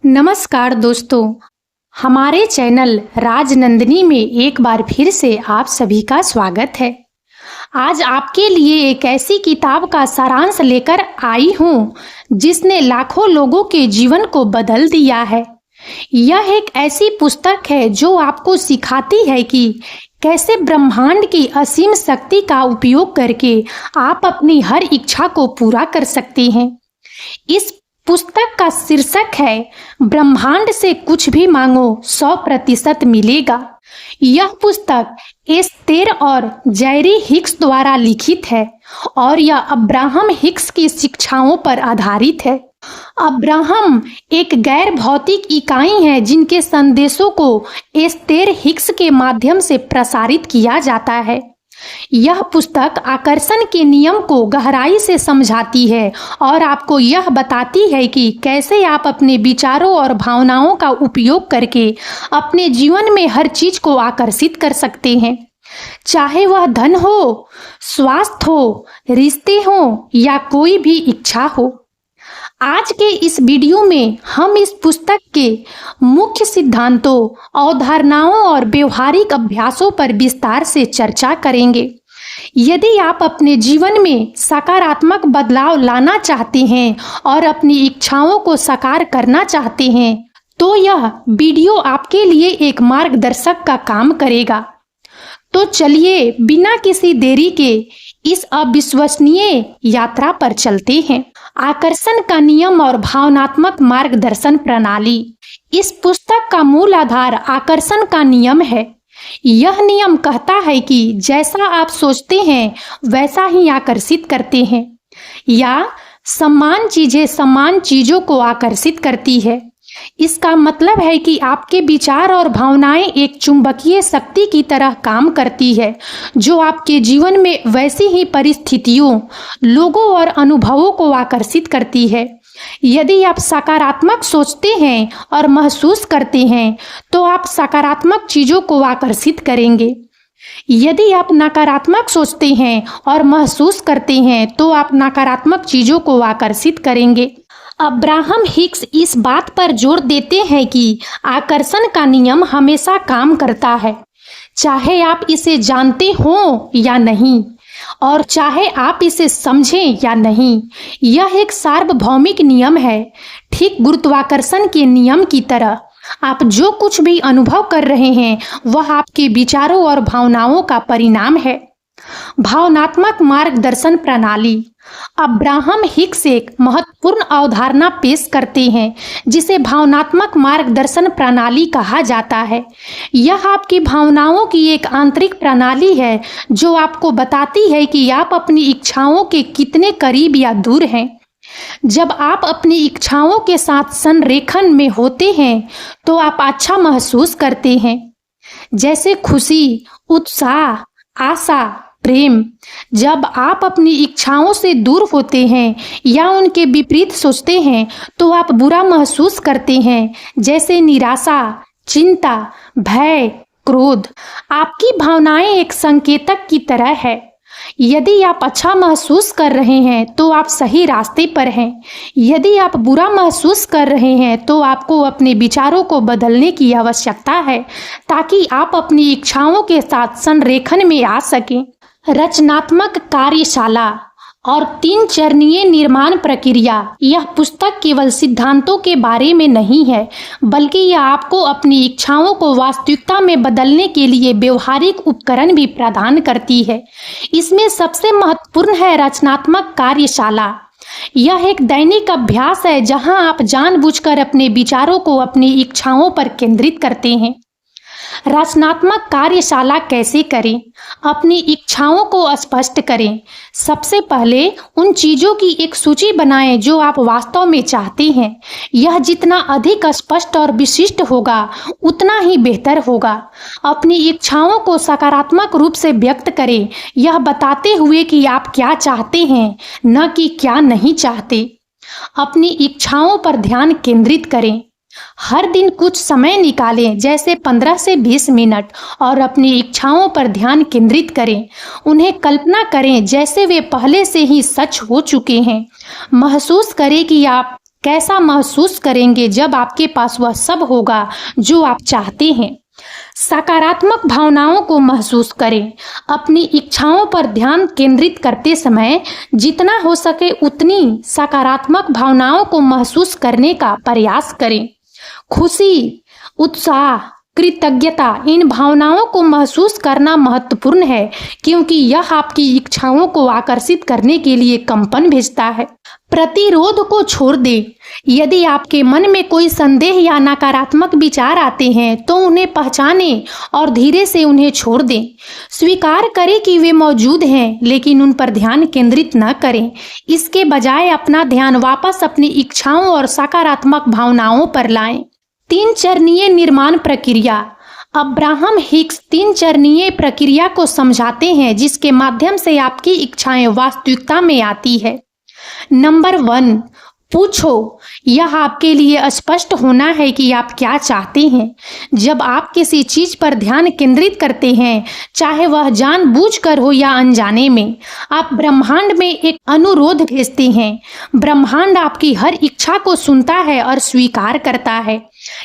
नमस्कार दोस्तों, हमारे चैनल राजनंदिनी में एक बार फिर से आप सभी का स्वागत है। आज आपके लिए एक ऐसी किताब का सारांश लेकर आई हूँ जिसने लाखों लोगों के जीवन को बदल दिया है। यह एक ऐसी पुस्तक है जो आपको सिखाती है कि कैसे ब्रह्मांड की असीम शक्ति का उपयोग करके आप अपनी हर इच्छा को पूरा कर सकते हैं। इस पुस्तक का शीर्षक है ब्रह्मांड से कुछ भी मांगो 100% मिलेगा। यह पुस्तक एस्तेर और जैरी हिक्स द्वारा लिखित है और यह अब्राहम हिक्स की शिक्षाओं पर आधारित है। अब्राहम एक गैर भौतिक इकाई है जिनके संदेशों को एस्तेर हिक्स के माध्यम से प्रसारित किया जाता है। यह पुस्तक आकर्षण के नियम को गहराई से समझाती है और आपको यह बताती है कि कैसे आप अपने विचारों और भावनाओं का उपयोग करके अपने जीवन में हर चीज को आकर्षित कर सकते हैं, चाहे वह धन हो, स्वास्थ्य हो, रिश्ते हो या कोई भी इच्छा हो। आज के इस वीडियो में हम इस पुस्तक के मुख्य सिद्धांतों, अवधारणाओं और व्यवहारिक अभ्यासों पर विस्तार से चर्चा करेंगे। यदि आप अपने जीवन में सकारात्मक बदलाव लाना चाहते हैं और अपनी इच्छाओं को साकार करना चाहते हैं, तो यह वीडियो आपके लिए एक मार्गदर्शक का काम करेगा। तो चलिए बिना किसी देरी के इस अविश्वसनीय यात्रा पर चलते हैं। आकर्षण का नियम और भावनात्मक मार्गदर्शन प्रणाली। इस पुस्तक का मूल आधार आकर्षण का नियम है। यह नियम कहता है कि जैसा आप सोचते हैं वैसा ही आकर्षित करते हैं, या समान चीजें समान चीजों को आकर्षित करती है। इसका मतलब है कि आपके विचार और भावनाएं एक चुंबकीय शक्ति की तरह काम करती है जो आपके जीवन में वैसी ही परिस्थितियों, लोगों और अनुभवों को आकर्षित करती है। यदि आप सकारात्मक सोचते हैं और महसूस करते हैं तो आप सकारात्मक चीजों को आकर्षित करेंगे। यदि आप नकारात्मक सोचते हैं और महसूस करते हैं तो आप नकारात्मक चीजों को आकर्षित करेंगे। अब्राहम हिक्स इस बात पर जोर देते हैं कि आकर्षण का नियम हमेशा काम करता है, चाहे आप इसे जानते हो या नहीं और चाहे आप इसे समझें या नहीं। यह एक सार्वभौमिक नियम है, ठीक गुरुत्वाकर्षण के नियम की तरह। आप जो कुछ भी अनुभव कर रहे हैं वह आपके विचारों और भावनाओं का परिणाम है। भावनात्मक मार्गदर्शन प्रणाली। अब्राहम हिक्स एक महत्वपूर्ण अवधारणा पेश करते हैं जिसे भावनात्मक मार्गदर्शन प्रणाली कहा जाता है। यह आपकी भावनाओं की एक आंतरिक प्रणाली है जो आपको बताती है कि आप अपनी इच्छाओं के कितने करीब या दूर हैं। जब आप अपनी इच्छाओं के साथ संरेखन में होते हैं तो आप अच्छा महसूस करते हैं, जैसे खुशी, उत्साह, आशा, प्रेम। जब आप अपनी इच्छाओं से दूर होते हैं या उनके विपरीत सोचते हैं तो आप बुरा महसूस करते हैं, जैसे निराशा, चिंता, भय, क्रोध। आपकी भावनाएं एक संकेतक की तरह है। यदि आप अच्छा महसूस कर रहे हैं तो आप सही रास्ते पर हैं। यदि आप बुरा महसूस कर रहे हैं तो आपको अपने विचारों को बदलने की आवश्यकता है ताकि आप अपनी इच्छाओं के साथ संरेखन में आ सकें। रचनात्मक कार्यशाला और 3 चरणीय निर्माण प्रक्रिया। यह पुस्तक केवल सिद्धांतों के बारे में नहीं है, बल्कि यह आपको अपनी इच्छाओं को वास्तविकता में बदलने के लिए व्यवहारिक उपकरण भी प्रदान करती है। इसमें सबसे महत्वपूर्ण है रचनात्मक कार्यशाला। यह एक दैनिक अभ्यास है जहां आप जानबूझकर अपने विचारों को अपनी इच्छाओं पर केंद्रित करते हैं। रचनात्मक कार्यशाला कैसे करें? अपनी इच्छाओं को स्पष्ट करें। सबसे पहले उन चीजों की एक सूची बनाएं जो आप वास्तव में चाहते हैं। यह जितना अधिक स्पष्ट और विशिष्ट होगा उतना ही बेहतर होगा। अपनी इच्छाओं को सकारात्मक रूप से व्यक्त करें, यह बताते हुए कि आप क्या चाहते हैं, न कि क्या नहीं चाहते। अपनी इच्छाओं पर ध्यान केंद्रित करें। हर दिन कुछ समय निकालें, जैसे 15 से 20 मिनट, और अपनी इच्छाओं पर ध्यान केंद्रित करें। उन्हें कल्पना करें जैसे वे पहले से ही सच हो चुके हैं। महसूस करें कि आप कैसा महसूस करेंगे जब आपके पास वह सब होगा जो आप चाहते हैं। सकारात्मक भावनाओं को महसूस करें। अपनी इच्छाओं पर ध्यान केंद्रित करते समय जितना हो सके उतनी सकारात्मक भावनाओं को महसूस करने का प्रयास करें। खुशी, उत्साह, कृतज्ञता, इन भावनाओं को महसूस करना महत्वपूर्ण है क्योंकि यह आपकी इच्छाओं को आकर्षित करने के लिए कंपन भेजता है। प्रतिरोध को छोड़ दें। यदि आपके मन में कोई संदेह या नकारात्मक विचार आते हैं तो उन्हें पहचानें और धीरे से उन्हें छोड़ दें। स्वीकार करें कि वे मौजूद हैं लेकिन उन पर ध्यान केंद्रित न करें। इसके बजाय अपना ध्यान वापस अपनी इच्छाओं और सकारात्मक भावनाओं पर लाएं। 3 चरणीय निर्माण प्रक्रिया। अब्राहम हिक्स 3 चरणीय प्रक्रिया को समझाते हैं जिसके माध्यम से आपकी इच्छाएं वास्तविकता में आती है। नंबर 1, पूछो। यह आपके लिए स्पष्ट होना है कि आप क्या चाहते हैं। जब आप किसी चीज पर ध्यान केंद्रित करते हैं, चाहे वह जानबूझकर हो या अनजाने में, आप ब्रह्मांड में एक अनुरोध भेजते हैं। ब्रह्मांड आपकी हर इच्छा को सुनता है और स्वीकार करता है।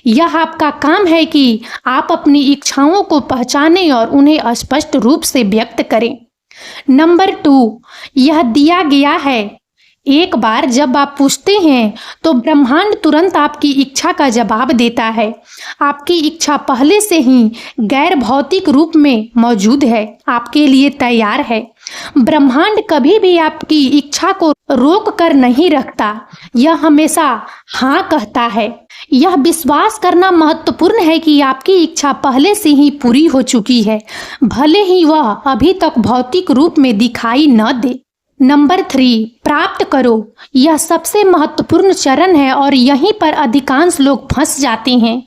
यह आपका काम है कि आप अपनी इच्छाओं को पहचानें और उन्हें स्पष्ट रूप से व्यक्त करें। नंबर 2, यह दिया गया है। एक बार जब आप पूछते हैं तो ब्रह्मांड तुरंत आपकी इच्छा का जवाब देता है। आपकी इच्छा पहले से ही गैर भौतिक रूप में मौजूद है, आपके लिए तैयार है। ब्रह्मांड कभी भी आपकी इच्छा को रोक कर नहीं रखता, यह हमेशा हाँ कहता है। यह विश्वास करना महत्वपूर्ण है कि आपकी इच्छा पहले से ही पूरी हो चुकी है, भले ही वह अभी तक भौतिक रूप में दिखाई न दे। नंबर 3, प्राप्त करो। यह सबसे महत्वपूर्ण चरण है और यहीं पर अधिकांश लोग फंस जाते हैं।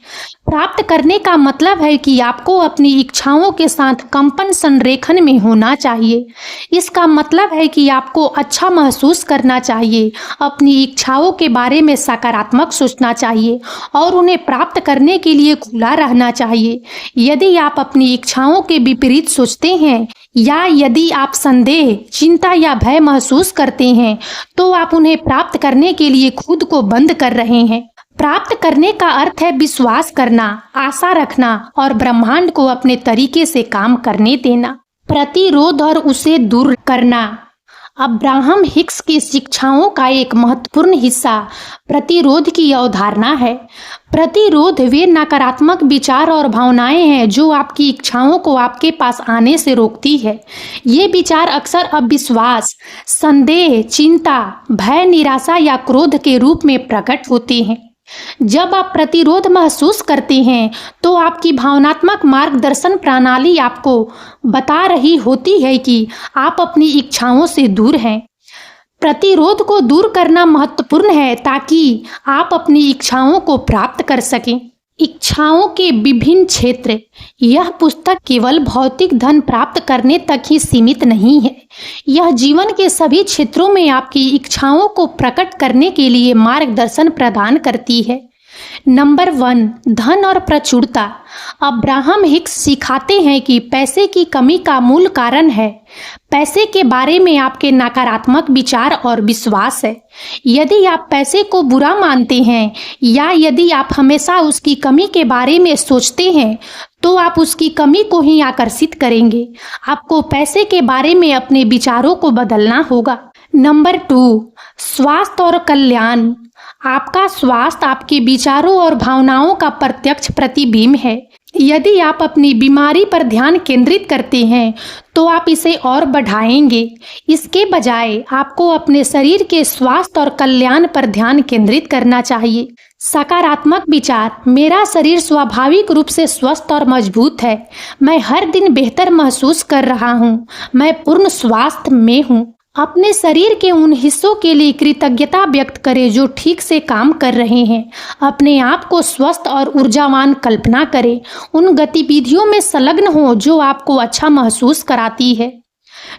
प्राप्त करने का मतलब है कि आपको अपनी इच्छाओं के साथ कंपन संरेखन में होना चाहिए। इसका मतलब है कि आपको अच्छा महसूस करना चाहिए, अपनी इच्छाओं के बारे में सकारात्मक सोचना चाहिए और उन्हें प्राप्त करने के लिए खुला रहना चाहिए। यदि आप अपनी इच्छाओं के विपरीत सोचते हैं या यदि आप संदेह, चिंता या भय महसूस करते हैं तो आप उन्हें प्राप्त करने के लिए खुद को बंद कर रहे हैं। प्राप्त करने का अर्थ है विश्वास करना, आशा रखना और ब्रह्मांड को अपने तरीके से काम करने देना। प्रतिरोध और उसे दूर करना। अब्राहम हिक्स की शिक्षाओं का एक महत्वपूर्ण हिस्सा प्रतिरोध की अवधारणा है। प्रतिरोध वे नकारात्मक विचार और भावनाएं हैं जो आपकी इच्छाओं को आपके पास आने से रोकती है। ये विचार अक्सर अविश्वास, संदेह, चिंता, भय, निराशा या क्रोध के रूप में प्रकट होते हैं। जब आप प्रतिरोध महसूस करते हैं तो आपकी भावनात्मक मार्गदर्शन प्रणाली आपको बता रही होती है कि आप अपनी इच्छाओं से दूर हैं। प्रतिरोध को दूर करना महत्वपूर्ण है ताकि आप अपनी इच्छाओं को प्राप्त कर सकें। इच्छाओं के विभिन्न क्षेत्र। यह पुस्तक केवल भौतिक धन प्राप्त करने तक ही सीमित नहीं है। यह जीवन के सभी क्षेत्रों में आपकी इच्छाओं को प्रकट करने के लिए मार्गदर्शन प्रदान करती है। नंबर 1, धन और प्रचुरता। अब्राहम हिक्स सिखाते हैं कि पैसे की कमी का मूल कारण है पैसे के बारे में आपके नकारात्मक विचार और विश्वास है। यदि आप पैसे को बुरा मानते हैं या यदि आप हमेशा उसकी कमी के बारे में सोचते हैं तो आप उसकी कमी को ही आकर्षित करेंगे। आपको पैसे के बारे में अपने विचारों को बदलना होगा। नंबर 2, स्वास्थ्य और कल्याण। आपका स्वास्थ्य आपके विचारों और भावनाओं का प्रत्यक्ष प्रतिबिंब है। यदि आप अपनी बीमारी पर ध्यान केंद्रित करते हैं तो आप इसे और बढ़ाएंगे। इसके बजाय आपको अपने शरीर के स्वास्थ्य और कल्याण पर ध्यान केंद्रित करना चाहिए। सकारात्मक विचार। मेरा शरीर स्वाभाविक रूप से स्वस्थ और मजबूत है। मैं हर दिन बेहतर महसूस कर रहा हूँ। मैं पूर्ण स्वास्थ्य में हूँ। अपने शरीर के उन हिस्सों के लिए कृतज्ञता व्यक्त करें जो ठीक से काम कर रहे हैं। अपने आप को स्वस्थ और ऊर्जावान कल्पना करें। उन गतिविधियों में संलग्न हो जो आपको अच्छा महसूस कराती है।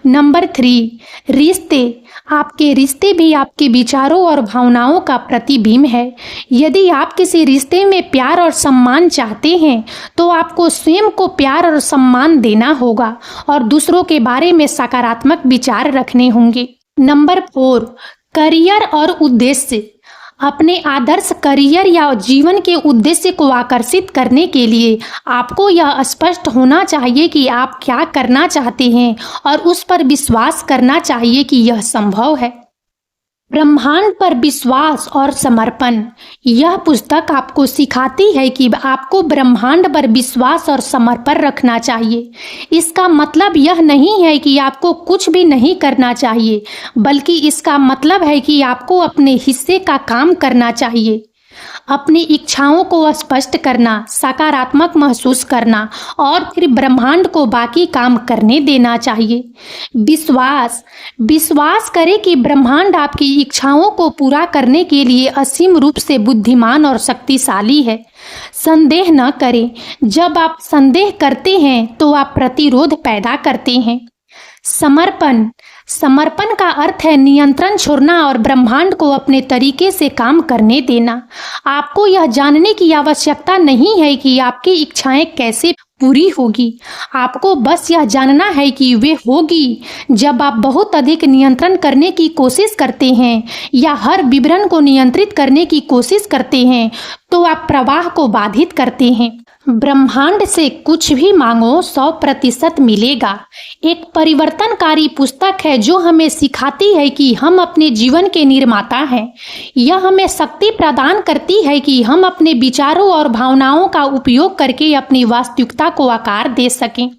नंबर 3, रिश्ते। आपके रिश्ते भी आपके विचारों और भावनाओं का प्रतिबिंब है। यदि आप किसी रिश्ते में प्यार और सम्मान चाहते हैं तो आपको स्वयं को प्यार और सम्मान देना होगा और दूसरों के बारे में सकारात्मक विचार रखने होंगे। नंबर 4, करियर और उद्देश्य। अपने आदर्श करियर या जीवन के उद्देश्य को आकर्षित करने के लिए आपको यह स्पष्ट होना चाहिए कि आप क्या करना चाहते हैं और उस पर विश्वास करना चाहिए कि यह संभव है। ब्रह्मांड पर विश्वास और समर्पण। यह पुस्तक आपको सिखाती है कि आपको ब्रह्मांड पर विश्वास और समर्पण रखना चाहिए। इसका मतलब यह नहीं है कि आपको कुछ भी नहीं करना चाहिए, बल्कि इसका मतलब है कि आपको अपने हिस्से का काम करना चाहिए। अपनी इच्छाओं को स्पष्ट करना, सकारात्मक महसूस करना और फिर ब्रह्मांड को बाकी काम करने देना चाहिए। विश्वास करें कि ब्रह्मांड आपकी इच्छाओं को पूरा करने के लिए असीम रूप से बुद्धिमान और शक्तिशाली है। संदेह न करें। जब आप संदेह करते हैं तो आप प्रतिरोध पैदा करते हैं। समर्पण का अर्थ है नियंत्रण छोड़ना और ब्रह्मांड को अपने तरीके से काम करने देना। आपको यह जानने की आवश्यकता नहीं है कि आपकी इच्छाएं कैसे पूरी होगी। आपको बस यह जानना है कि वे होगी। जब आप बहुत अधिक नियंत्रण करने की कोशिश करते हैं या हर विवरण को नियंत्रित करने की कोशिश करते हैं तो आप प्रवाह को बाधित करते हैं। ब्रह्मांड से कुछ भी मांगो 100% मिलेगा एक परिवर्तनकारी पुस्तक है जो हमें सिखाती है कि हम अपने जीवन के निर्माता हैं। यह हमें शक्ति प्रदान करती है कि हम अपने विचारों और भावनाओं का उपयोग करके अपनी वास्तविकता को आकार दे सकें।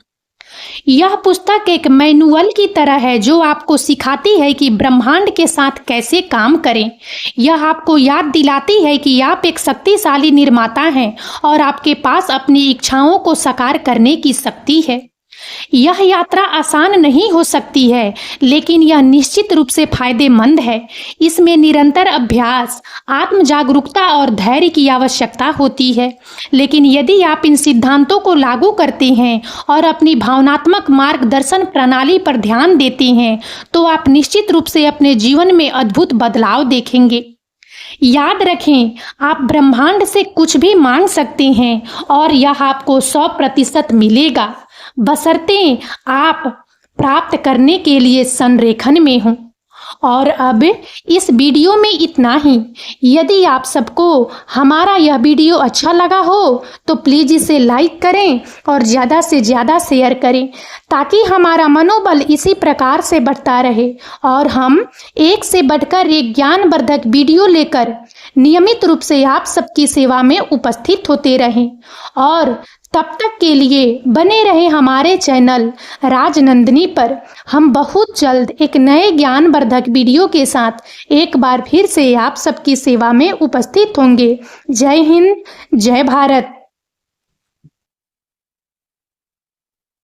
यह पुस्तक एक मैनुअल की तरह है जो आपको सिखाती है कि ब्रह्मांड के साथ कैसे काम करें। यह आपको याद दिलाती है कि आप एक शक्तिशाली निर्माता हैं और आपके पास अपनी इच्छाओं को साकार करने की शक्ति है। यह यात्रा आसान नहीं हो सकती है, लेकिन यह निश्चित रूप से फायदेमंद है। इसमें निरंतर अभ्यास, आत्म जागरूकता और धैर्य की आवश्यकता होती है। लेकिन यदि आप इन सिद्धांतों को लागू करते हैं और अपनी भावनात्मक मार्गदर्शन प्रणाली पर ध्यान देते हैं, तो आप निश्चित रूप से अपने जीवन में अद्भुत बदलाव देखेंगे। याद रखें, आप ब्रह्मांड से कुछ भी मांग सकते हैं और यह आपको 100% मिलेगा, बशर्ते आप प्राप्त करने के लिए संरेखन में हों। और अब इस वीडियो में इतना ही। यदि आप सबको हमारा यह वीडियो अच्छा लगा हो तो प्लीज़ इसे लाइक करें और ज़्यादा से ज़्यादा शेयर करें ताकि हमारा मनोबल इसी प्रकार से बढ़ता रहे और हम एक से बढ़कर एक ज्ञानवर्धक वीडियो लेकर नियमित रूप से आप सबकी सेवा में उपस्थित होते रहें। और तब तक के लिए बने रहे हमारे चैनल राजनंदिनी पर। हम बहुत जल्द एक नए ज्ञानवर्धक वीडियो के साथ एक बार फिर से आप सबकी सेवा में उपस्थित होंगे। जय हिंद, जय भारत।